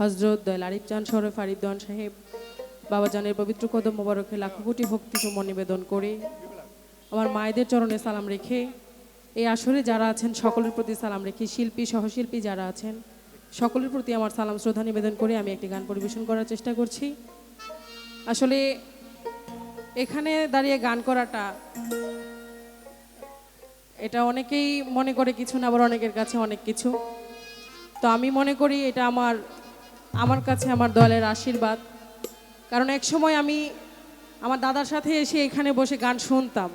হজরত দয়াল আরিফ চাঁদ শরীফ আরিফদান সাহেব বাবাজানের পবিত্র কদম মোবারকে লাখো কোটি ভক্তি সুমন নিবেদন করে আমার মায়েদের চরণে সালাম রেখে এই আসরে যারা আছেন সকলের প্রতি সালাম রেখে শিল্পী সহশিল্পী যারা আছেন সকলের প্রতি আমার সালাম শ্রদ্ধা নিবেদন করে আমি একটি গান পরিবেশন করার চেষ্টা করছি। আসলে এখানে দাঁড়িয়ে গান করাটা এটা অনেকেই মনে করে কিছু না, আবার অনেকের কাছে অনেক কিছু। তো আমি মনে করি এটা আমার কাছে আমার দলের আশীর্বাদ। কারণ এক সময় আমি আমার দাদার সাথে এসে এখানে বসে গান শুনতাম,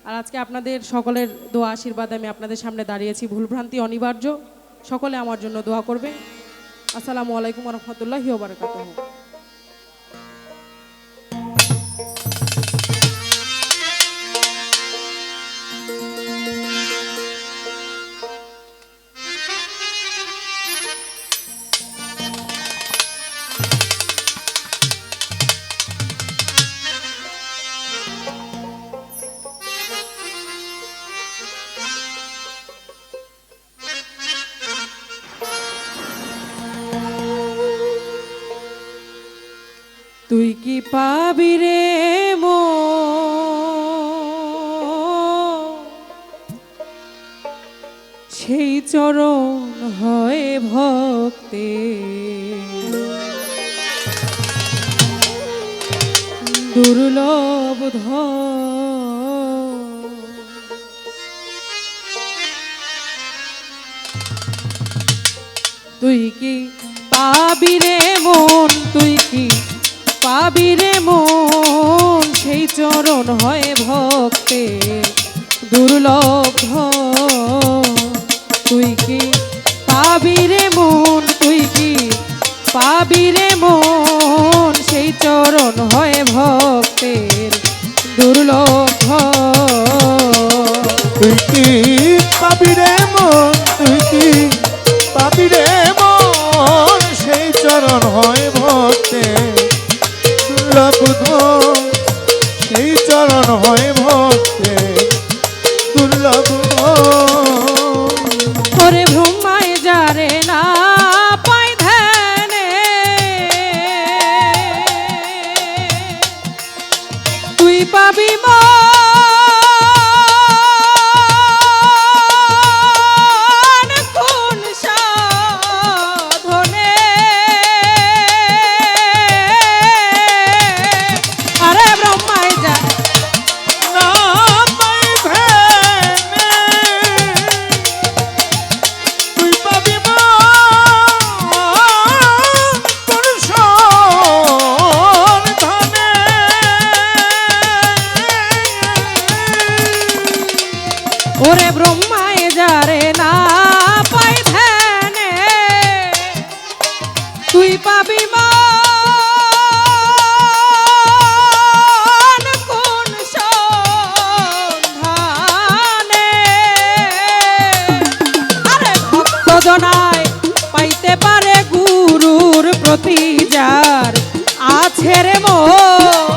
আর আজকে আপনাদের সকলের দোয়া আশীর্বাদ আমি আপনাদের সামনে দাঁড়িয়েছি। ভুলভ্রান্তি অনিবার্য, সকলে আমার জন্য দোয়া করবে। আসসালামু আলাইকুম ওয়া রাহমাতুল্লাহি ওয়া বারাকাতুহু। তুই কি পাবি রে সেই চরণ হয় ভক্তে দুর্লভ তুই কি পাবি রে মন, তুই কি পাবি রে মন সেই চরণ হয় ভক্তে দুর্লভ। তুই কি পাবি রে মন, তুই কি পাবি রে মন সেই চরণ হয় ভক্তের দুর্লভ। তুই কি পাবি রে মন, তুই কি পাবি রে মন সেই চরণ হয় ভক্তের দুর্লভ। সেই চরণ হয় ভক্তের দুর্লভ। ওরে ব্রহ্মায় যারে না পাই ধ্যানে তুই পাবি মন কোন সাধনে। আরে ব্রহ্মায় যা না পাই ধ্যানে তুই পাবি মন কোন সন্ধানে। ওরে ব্রহ্মায় যারে না পাই ধ্যানে তুই পাবি মন কোন সন্ধানে। আরে ভক্ত জনায় পাইতে পারে গুরুর প্রতি যার আছে রে মন।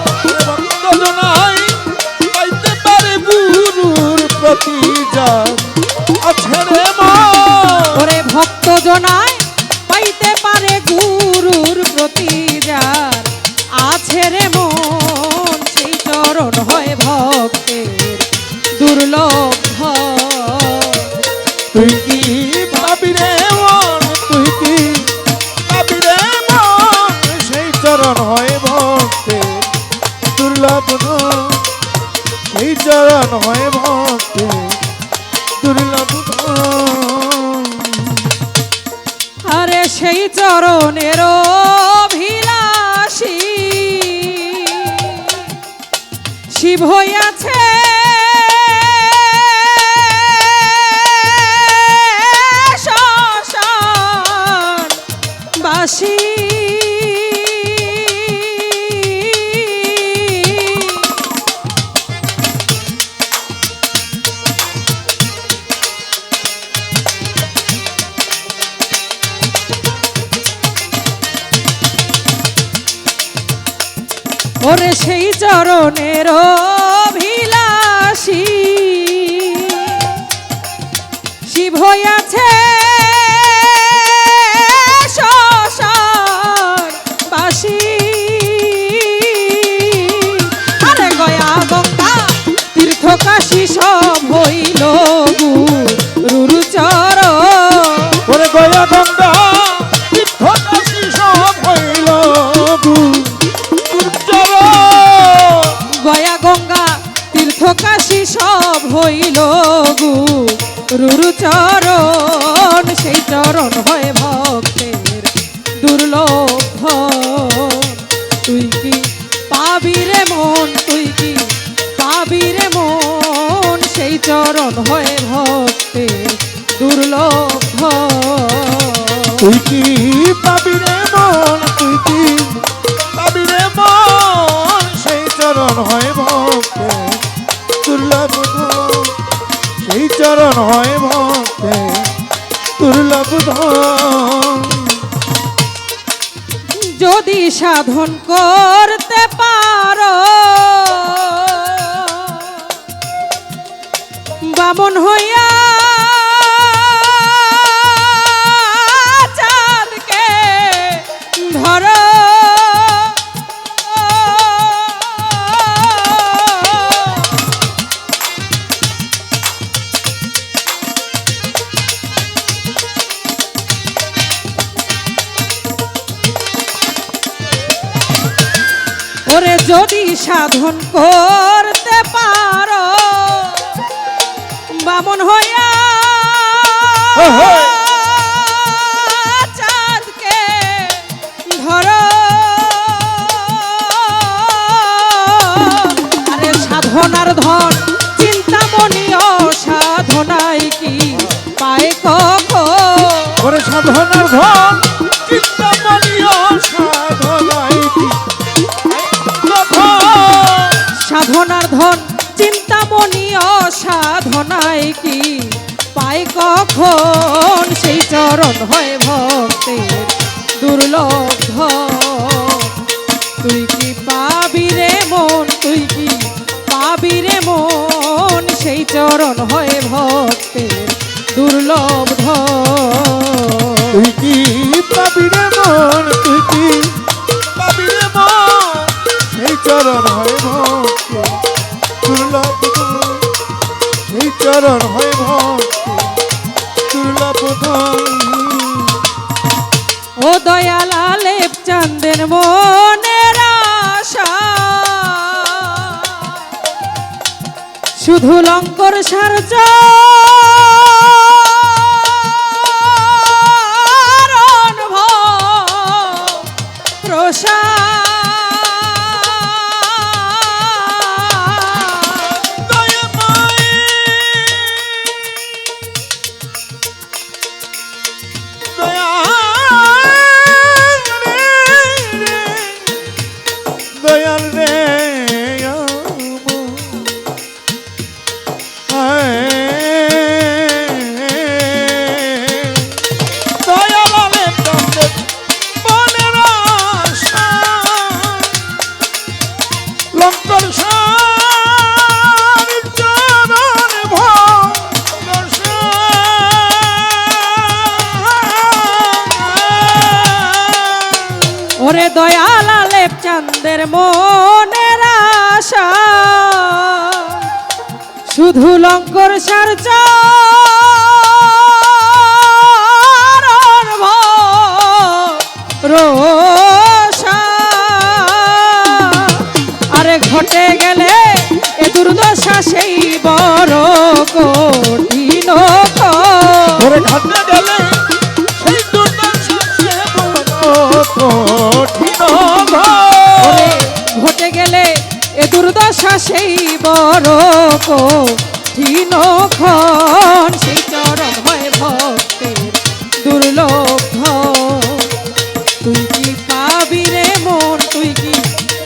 ভক্তজনাই পাইতে পারে গুরুর প্রতি যার আছে রে মন। ওরে ভক্ত জনায় পাইতে পারে গুরুর প্রতি যার আছে রে মন সেই চরণ হয় ভক্তের দুর্লভ। তুই কি পাবি রে মন, তুই কি পাবি রে মন সেই চরণ হয় ভক্তের দুর্লভ। সেই চরণ হয় ভক্তের দুর্লভ। আরে সেই চরণের অভিলাষী শিব হইয়াছে শ্মশান বাসী। ওরে সেই চরণের অভিলাষী শিব হইয়াছে শ্মশান যদি সাধন করতে পারো বামন হইয়া চাঁদকে ধরো ওরে যদি সাধন করতে পারো বামন হইয়া চাঁদকে ধরো আরে সাধনার ধন চিন্তামণি সাধনাই কি পায় কখন ওরে সাধনার ধন চিন্তামণি সাধনাই কি সাধনার ধন চিন্তামণি সাধনাই কি পায় কখন সেই চরণ হয় ভক্তের দুর্লভ ধন। তুই কি পাবি রে মন তুই কি পাবি রে মন সেই চরণ হয় ভক্তের দুর্লভ ধন। তুই কি পাবি রে মন তুই কি পাবি রে মন সেই চরণ হয় ভক্তি দুর্লভ ধন। সেই চরণ হয় ভক্তি দুর্লভ ধন। ও দয়াল আলেপ চাঁদের মনের আশা শুধু লঙ্কর সারচ প্রসা দয়াল রে দয়াল আলে চন্দ্রের মনের আশা লঙ্কর সার চরণ ভরসা। ওরে দয়াল আলেপ চাঁদের মনের আশা শুধু লঙ্কর সার চরণ ভরসা। আরে ঘটে গেলে এ দুর্দশা সেই বড় কঠিন ওরে ঘটে গেলে সেই দুর্দশা সে বড় কঠিন ওরে ঘটে গেলে এ দুর্দশা সেই বড় কঠিন ক্ষণ সেই চরণ হয় ভক্তের দুর্লভ ধন। তুই কি পাবি রে মন তুই কি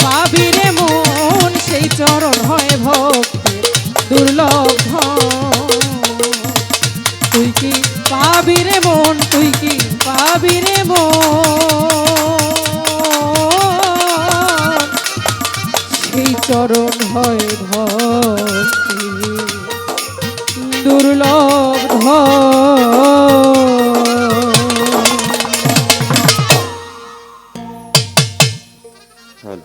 পাবি রে মন সেই চরণ হয় ভক্তের দুর্লভ ধন। তুই কি পাবি রে মন তুই কি পাবি রে মন সেই চরণ হয় ভক্তি দুর্লভ ধন। হ্যালো